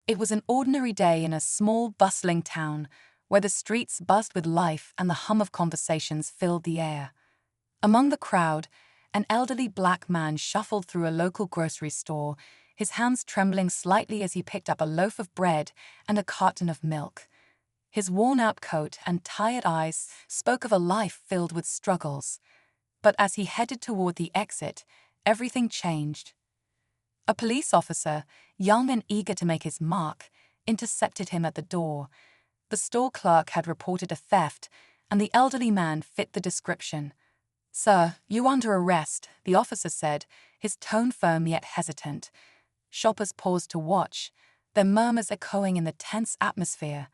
It was an ordinary day in a small, bustling town where the streets buzzed with life and the hum of conversations filled the air. Among the crowd, an elderly black man shuffled through a local grocery store, his hands trembling slightly as he picked up a loaf of bread and a carton of milk. His worn-out coat and tired eyes spoke of a life filled with struggles. But as he headed toward the exit, everything changed. A police officer, young and eager to make his mark, intercepted him at the door. The store clerk had reported a theft, and the elderly man fit the description. "Sir, you're under arrest," the officer said, his tone firm yet hesitant. Shoppers paused to watch, their murmurs echoing in the tense atmosphere.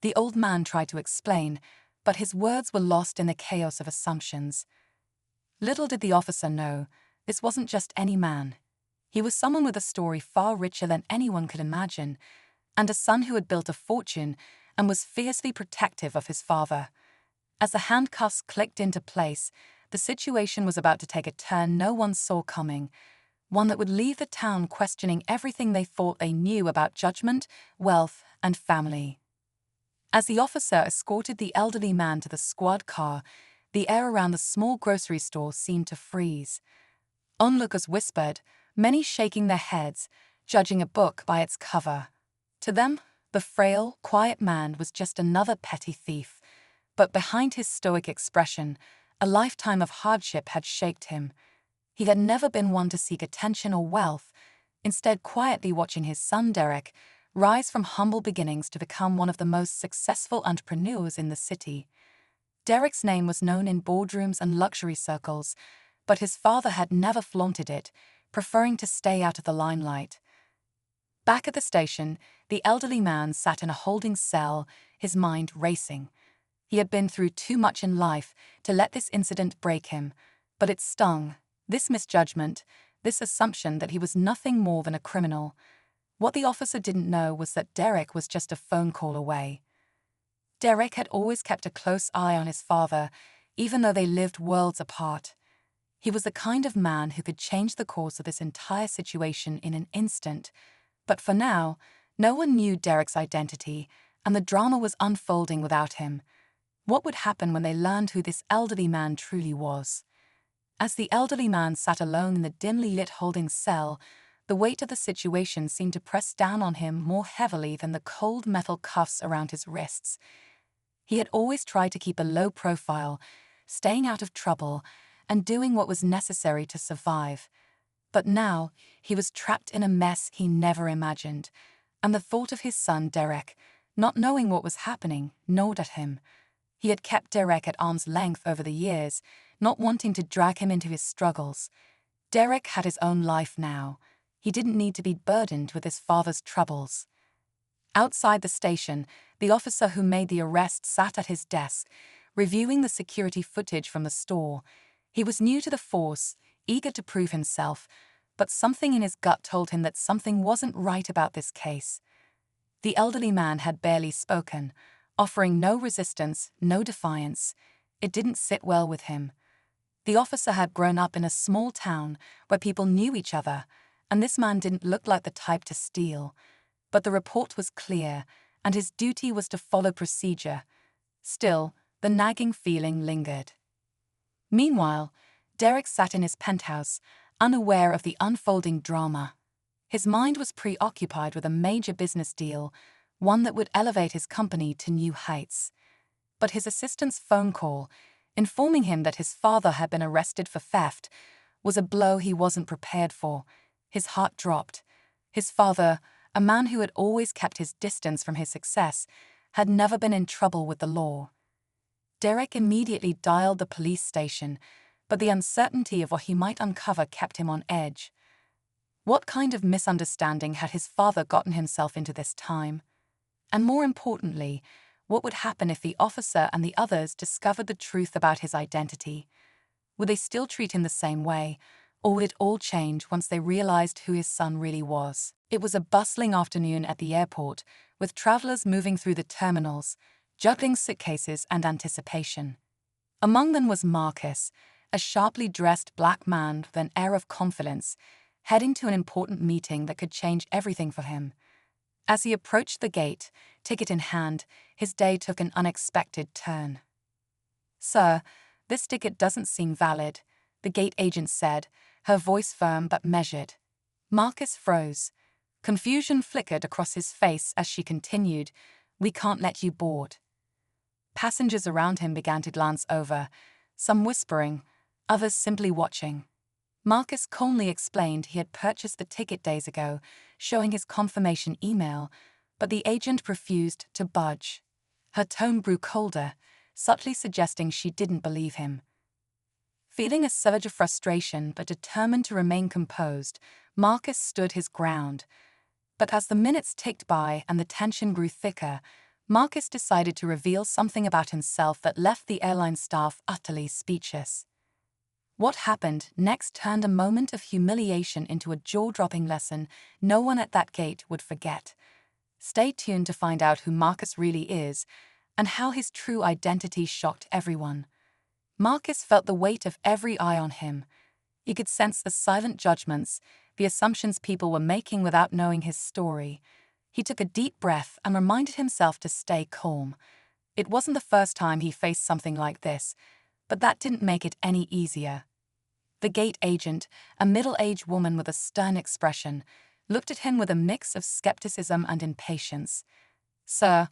The old man tried to explain, but his words were lost in the chaos of assumptions. Little did the officer know, this wasn't just any man. He was someone with a story far richer than anyone could imagine, and a son who had built a fortune and was fiercely protective of his father. As the handcuffs clicked into place, the situation was about to take a turn no one saw coming, one that would leave the town questioning everything they thought they knew about judgment, wealth, and family. As the officer escorted the elderly man to the squad car, the air around the small grocery store seemed to freeze. Onlookers whispered, many shaking their heads, judging a book by its cover. To them, the frail, quiet man was just another petty thief. But behind his stoic expression, a lifetime of hardship had shaped him. He had never been one to seek attention or wealth, instead quietly watching his son Derek rise from humble beginnings to become one of the most successful entrepreneurs in the city. Derek's name was known in boardrooms and luxury circles, but his father had never flaunted it, preferring to stay out of the limelight. Back at the station, the elderly man sat in a holding cell, his mind racing. He had been through too much in life to let this incident break him, but it stung, this misjudgment, this assumption that he was nothing more than a criminal. What the officer didn't know was that Derek was just a phone call away. Derek had always kept a close eye on his father, even though they lived worlds apart. He was the kind of man who could change the course of this entire situation in an instant. But for now, no one knew Derek's identity, and the drama was unfolding without him. What would happen when they learned who this elderly man truly was? As the elderly man sat alone in the dimly lit holding cell, the weight of the situation seemed to press down on him more heavily than the cold metal cuffs around his wrists. He had always tried to keep a low profile, staying out of trouble, and doing what was necessary to survive. But now, he was trapped in a mess he never imagined, and the thought of his son Derek, not knowing what was happening, gnawed at him. He had kept Derek at arm's length over the years, not wanting to drag him into his struggles. Derek had his own life now. He didn't need to be burdened with his father's troubles. Outside the station, the officer who made the arrest sat at his desk, reviewing the security footage from the store. He was new to the force, eager to prove himself, but something in his gut told him that something wasn't right about this case. The elderly man had barely spoken, offering no resistance, no defiance. It didn't sit well with him. The officer had grown up in a small town where people knew each other, and this man didn't look like the type to steal. But the report was clear, and his duty was to follow procedure. Still, the nagging feeling lingered. Meanwhile, Derek sat in his penthouse, unaware of the unfolding drama. His mind was preoccupied with a major business deal, one that would elevate his company to new heights. But his assistant's phone call, informing him that his father had been arrested for theft, was a blow he wasn't prepared for. His heart dropped. His father, a man who had always kept his distance from his success, had never been in trouble with the law. Derek immediately dialed the police station, but the uncertainty of what he might uncover kept him on edge. What kind of misunderstanding had his father gotten himself into this time? And more importantly, what would happen if the officer and the others discovered the truth about his identity? Would they still treat him the same way, or would it all change once they realized who his son really was? It was a bustling afternoon at the airport, with travelers moving through the terminals, juggling suitcases and anticipation. Among them was Marcus, a sharply dressed black man with an air of confidence, heading to an important meeting that could change everything for him. As he approached the gate, ticket in hand, his day took an unexpected turn. "Sir, this ticket doesn't seem valid," the gate agent said, her voice firm but measured. Marcus froze. Confusion flickered across his face as she continued, "We can't let you board." Passengers around him began to glance over, some whispering, others simply watching. Marcus calmly explained he had purchased the ticket days ago, showing his confirmation email, but the agent refused to budge. Her tone grew colder, subtly suggesting she didn't believe him. Feeling a surge of frustration but determined to remain composed, Marcus stood his ground. But as the minutes ticked by and the tension grew thicker, Marcus decided to reveal something about himself that left the airline staff utterly speechless. What happened next turned a moment of humiliation into a jaw-dropping lesson no one at that gate would forget. Stay tuned to find out who Marcus really is and how his true identity shocked everyone. Marcus felt the weight of every eye on him. He could sense the silent judgments, the assumptions people were making without knowing his story. He took a deep breath and reminded himself to stay calm. It wasn't the first time he faced something like this, but that didn't make it any easier. The gate agent, a middle-aged woman with a stern expression, looked at him with a mix of skepticism and impatience. "Sir,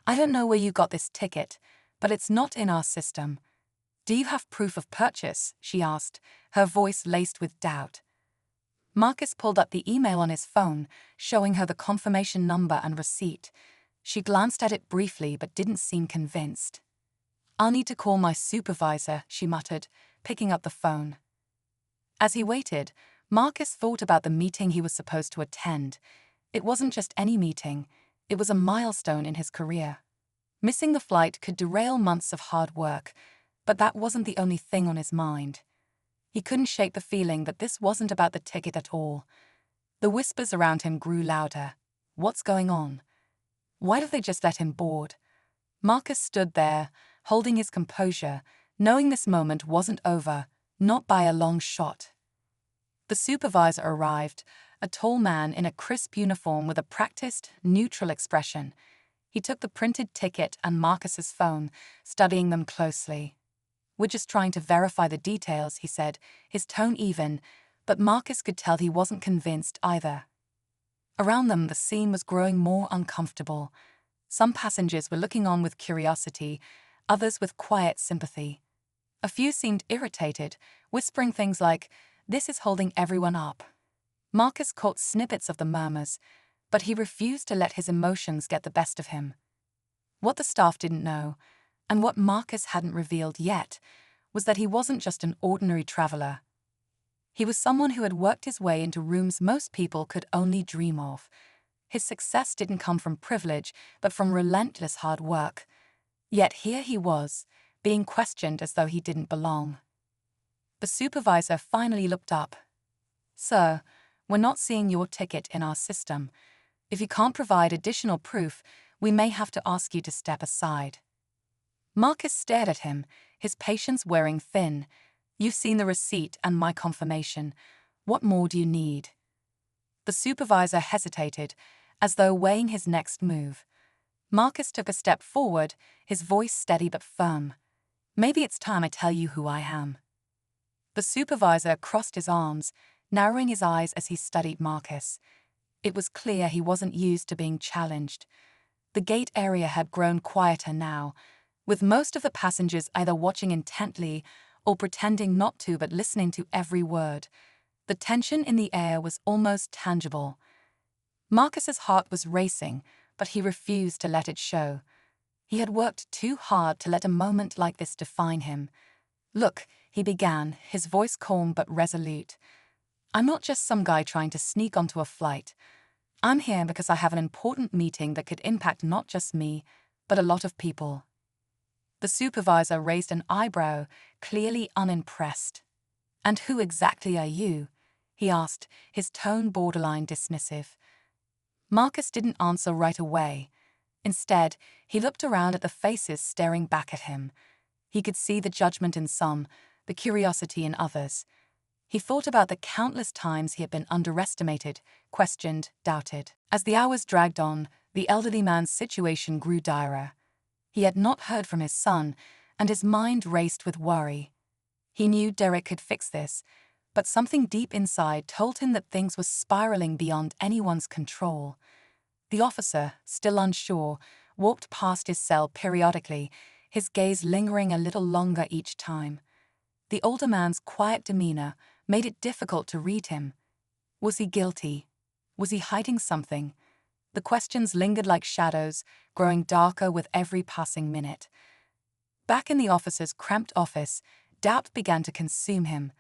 I don't know where you got this ticket, but it's not in our system. Do you have proof of purchase?" she asked, her voice laced with doubt. Marcus pulled up the email on his phone, showing her the confirmation number and receipt. She glanced at it briefly but didn't seem convinced. "I'll need to call my supervisor," she muttered, picking up the phone. As he waited, Marcus thought about the meeting he was supposed to attend. It wasn't just any meeting, it was a milestone in his career. Missing the flight could derail months of hard work, but that wasn't the only thing on his mind. He couldn't shake the feeling that this wasn't about the ticket at all. The whispers around him grew louder. What's going on? Why don't they just let him board? Marcus stood there, holding his composure, knowing this moment wasn't over, not by a long shot. The supervisor arrived, a tall man in a crisp uniform with a practiced, neutral expression. He took the printed ticket and Marcus's phone, studying them closely. "We're just trying to verify the details," he said, his tone even, but Marcus could tell he wasn't convinced either. Around them, the scene was growing more uncomfortable. Some passengers were looking on with curiosity, others with quiet sympathy. A few seemed irritated, whispering things like, "This is holding everyone up." Marcus caught snippets of the murmurs, but he refused to let his emotions get the best of him. What the staff didn't know, and what Marcus hadn't revealed yet, was that he wasn't just an ordinary traveler. He was someone who had worked his way into rooms most people could only dream of. His success didn't come from privilege, but from relentless hard work. Yet here he was, being questioned as though he didn't belong. The supervisor finally looked up. "Sir, we're not seeing your ticket in our system. If you can't provide additional proof, we may have to ask you to step aside." Marcus stared at him, his patience wearing thin. "You've seen the receipt and my confirmation. What more do you need?" The supervisor hesitated, as though weighing his next move. Marcus took a step forward, his voice steady but firm. "Maybe it's time I tell you who I am." The supervisor crossed his arms, narrowing his eyes as he studied Marcus. It was clear he wasn't used to being challenged. The gate area had grown quieter now, with most of the passengers either watching intently or pretending not to but listening to every word. The tension in the air was almost tangible. Marcus's heart was racing, but he refused to let it show. He had worked too hard to let a moment like this define him. "Look," he began, his voice calm but resolute. "I'm not just some guy trying to sneak onto a flight. I'm here because I have an important meeting that could impact not just me, but a lot of people." The supervisor raised an eyebrow, clearly unimpressed. "And who exactly are you?" he asked, his tone borderline dismissive. Marcus didn't answer right away. Instead, he looked around at the faces staring back at him. He could see the judgment in some, the curiosity in others. He thought about the countless times he had been underestimated, questioned, doubted. As the hours dragged on, the elderly man's situation grew direr. He had not heard from his son, and his mind raced with worry. He knew Derek could fix this, but something deep inside told him that things were spiraling beyond anyone's control. The officer, still unsure, walked past his cell periodically, his gaze lingering a little longer each time. The older man's quiet demeanor made it difficult to read him. Was he guilty? Was he hiding something? The questions lingered like shadows, growing darker with every passing minute. Back in the officer's cramped office, doubt began to consume him.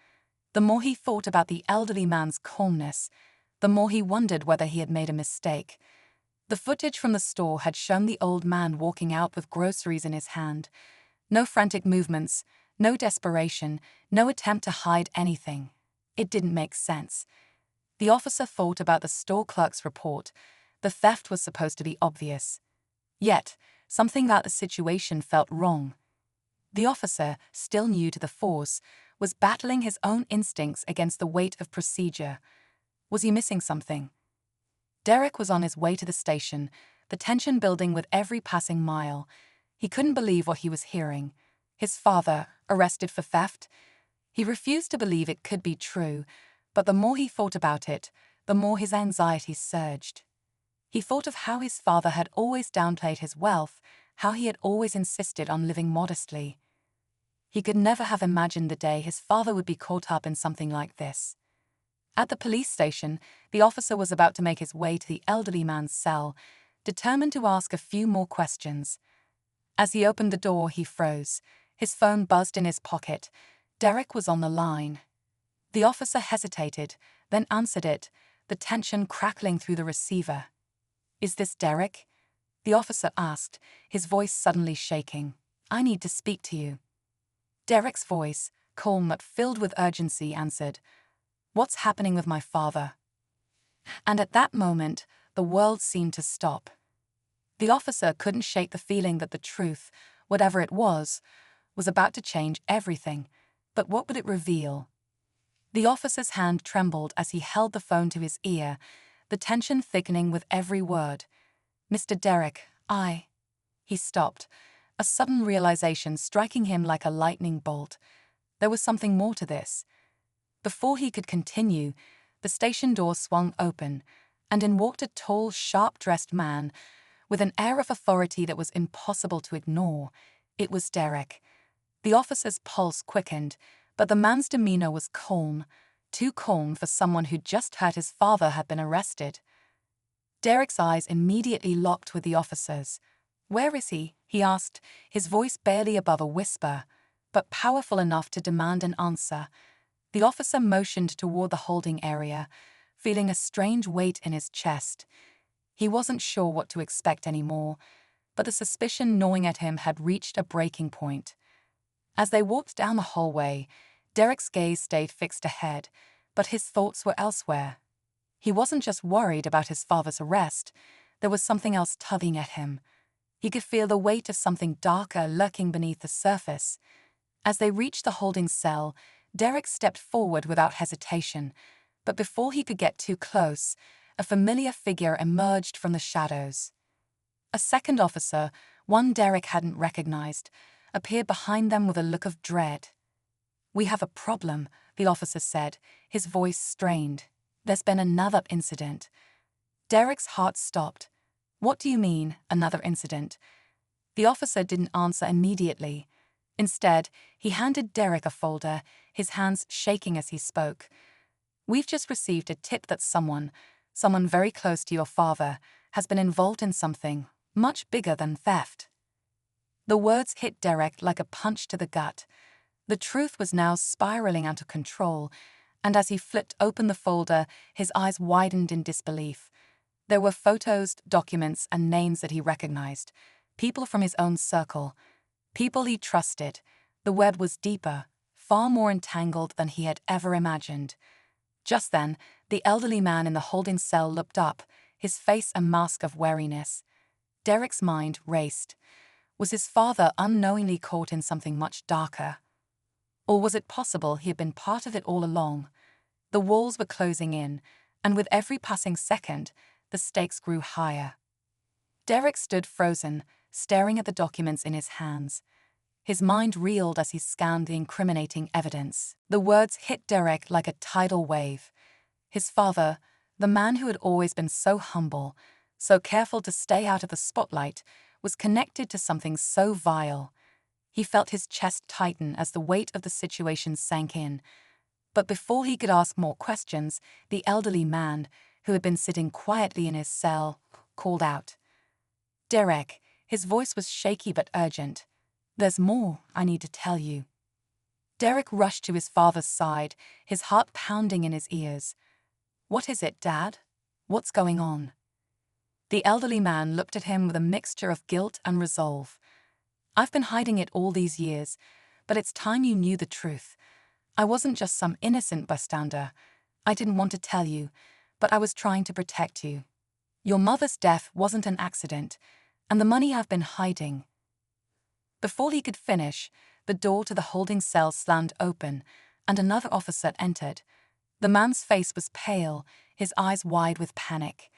The more he thought about the elderly man's calmness, the more he wondered whether he had made a mistake. The footage from the store had shown the old man walking out with groceries in his hand. No frantic movements, no desperation, no attempt to hide anything. It didn't make sense. The officer thought about the store clerk's report. The theft was supposed to be obvious. Yet, something about the situation felt wrong. The officer, still new to the force, was battling his own instincts against the weight of procedure. Was he missing something? Derek was on his way to the station, the tension building with every passing mile. He couldn't believe what he was hearing. His father, arrested for theft? He refused to believe it could be true, but the more he thought about it, the more his anxiety surged. He thought of how his father had always downplayed his wealth, how he had always insisted on living modestly. He could never have imagined the day his father would be caught up in something like this. At the police station, the officer was about to make his way to the elderly man's cell, determined to ask a few more questions. As he opened the door, he froze. His phone buzzed in his pocket. Derek was on the line. The officer hesitated, then answered it, the tension crackling through the receiver. "Is this Derek?" the officer asked, his voice suddenly shaking. "I need to speak to you." Derek's voice, calm but filled with urgency, answered, "What's happening with my father?" And at that moment, the world seemed to stop. The officer couldn't shake the feeling that the truth, whatever it was about to change everything. But what would it reveal? The officer's hand trembled as he held the phone to his ear, the tension thickening with every word. "Mr. Derek, He stopped, a sudden realization striking him like a lightning bolt. There was something more to this. Before he could continue, the station door swung open, and in walked a tall, sharp-dressed man with an air of authority that was impossible to ignore. It was Derek. The officer's pulse quickened, but the man's demeanor was calm, too calm for someone who'd just heard his father had been arrested. Derek's eyes immediately locked with the officer's. "Where is he?" he asked, his voice barely above a whisper, but powerful enough to demand an answer. The officer motioned toward the holding area, feeling a strange weight in his chest. He wasn't sure what to expect anymore, but the suspicion gnawing at him had reached a breaking point. As they walked down the hallway, Derek's gaze stayed fixed ahead, but his thoughts were elsewhere. He wasn't just worried about his father's arrest, there was something else tugging at him. He could feel the weight of something darker lurking beneath the surface. As they reached the holding cell, Derek stepped forward without hesitation, but before he could get too close, a familiar figure emerged from the shadows. A second officer, one Derek hadn't recognized, appeared behind them with a look of dread. "We have a problem," the officer said, his voice strained. "There's been another incident." Derek's heart stopped. "What do you mean, another incident?" The officer didn't answer immediately. Instead, he handed Derek a folder, his hands shaking as he spoke. "We've just received a tip that someone very close to your father, has been involved in something much bigger than theft." The words hit Derek like a punch to the gut. The truth was now spiraling out of control, and as he flipped open the folder, his eyes widened in disbelief. There were photos, documents, and names that he recognized. People from his own circle. People he trusted. The web was deeper, far more entangled than he had ever imagined. Just then, the elderly man in the holding cell looked up, his face a mask of wariness. Derek's mind raced. Was his father unknowingly caught in something much darker? Or was it possible he had been part of it all along? The walls were closing in, and with every passing second, the stakes grew higher. Derek stood frozen, staring at the documents in his hands. His mind reeled as he scanned the incriminating evidence. The words hit Derek like a tidal wave. His father, the man who had always been so humble, so careful to stay out of the spotlight, was connected to something so vile. He felt his chest tighten as the weight of the situation sank in. But before he could ask more questions, the elderly man, who had been sitting quietly in his cell, called out. "Derek," his voice was shaky but urgent. "There's more I need to tell you." Derek rushed to his father's side, his heart pounding in his ears. "What is it, Dad? What's going on?" The elderly man looked at him with a mixture of guilt and resolve. "I've been hiding it all these years, but it's time you knew the truth. I wasn't just some innocent bystander. I didn't want to tell you, but I was trying to protect you. Your mother's death wasn't an accident, and the money I've been hiding." Before he could finish, the door to the holding cell slammed open, and another officer entered. The man's face was pale, his eyes wide with panic.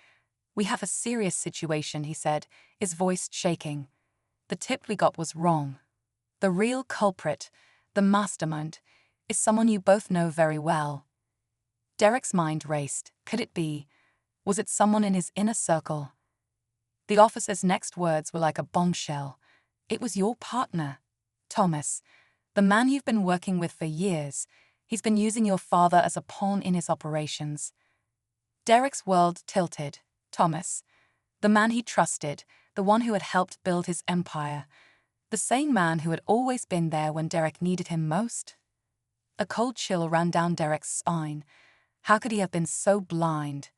"We have a serious situation," he said, his voice shaking. "The tip we got was wrong. The real culprit, the mastermind, is someone you both know very well." Derek's mind raced. Could it be? Was it someone in his inner circle? The officer's next words were like a bombshell. "It was your partner, Thomas, the man you've been working with for years. He's been using your father as a pawn in his operations." Derek's world tilted. Thomas, the man he trusted, the one who had helped build his empire, the same man who had always been there when Derek needed him most? A cold chill ran down Derek's spine. How could he have been so blind?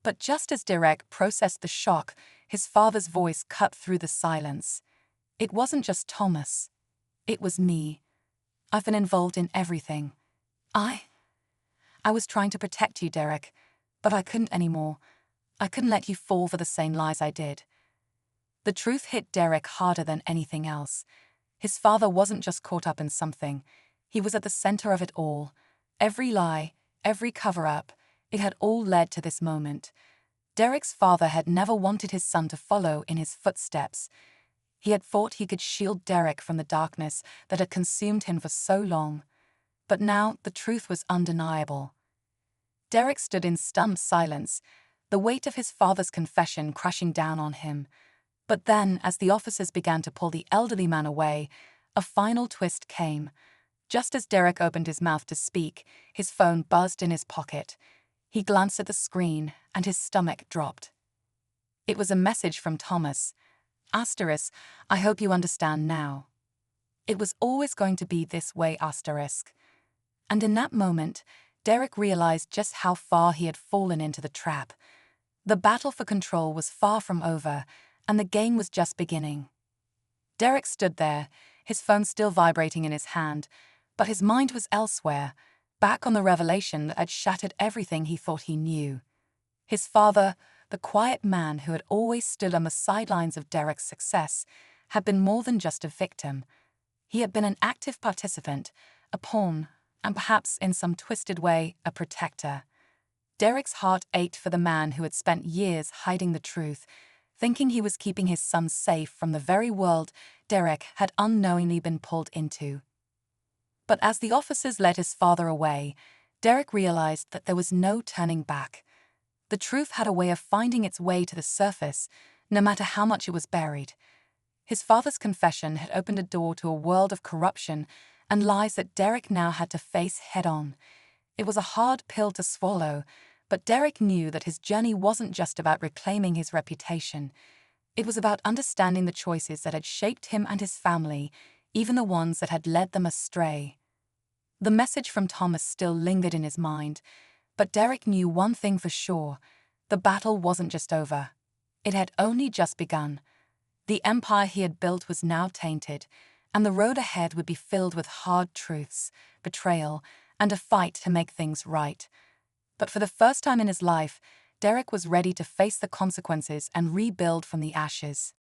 But just as Derek processed the shock, his father's voice cut through the silence. "It wasn't just Thomas. It was me. I've been involved in everything. I was trying to protect you, Derek, but I couldn't anymore. I couldn't let you fall for the same lies I did." The truth hit Derek harder than anything else. His father wasn't just caught up in something. He was at the center of it all. Every lie, every cover-up, it had all led to this moment. Derek's father had never wanted his son to follow in his footsteps. He had thought he could shield Derek from the darkness that had consumed him for so long. But now the truth was undeniable. Derek stood in stunned silence, the weight of his father's confession crashing down on him. But then, as the officers began to pull the elderly man away, a final twist came. Just as Derek opened his mouth to speak, his phone buzzed in his pocket. He glanced at the screen, and his stomach dropped. It was a message from Thomas. Asterisk, "I hope you understand now. It was always going to be this way, asterisk." And in that moment, Derek realized just how far he had fallen into the trap. The battle for control was far from over, and the game was just beginning. Derek stood there, his phone still vibrating in his hand, but his mind was elsewhere, back on the revelation that had shattered everything he thought he knew. His father, the quiet man who had always stood on the sidelines of Derek's success, had been more than just a victim. He had been an active participant, a pawn, and perhaps, in some twisted way, a protector. Derek's heart ached for the man who had spent years hiding the truth, thinking he was keeping his son safe from the very world Derek had unknowingly been pulled into. But as the officers led his father away, Derek realized that there was no turning back. The truth had a way of finding its way to the surface, no matter how much it was buried. His father's confession had opened a door to a world of corruption and lies that Derek now had to face head-on. It was a hard pill to swallow, but Derek knew that his journey wasn't just about reclaiming his reputation. It was about understanding the choices that had shaped him and his family, even the ones that had led them astray. The message from Thomas still lingered in his mind, but Derek knew one thing for sure: the battle wasn't just over. It had only just begun. The empire he had built was now tainted, and the road ahead would be filled with hard truths, betrayal, and a fight to make things right. But for the first time in his life, Derek was ready to face the consequences and rebuild from the ashes.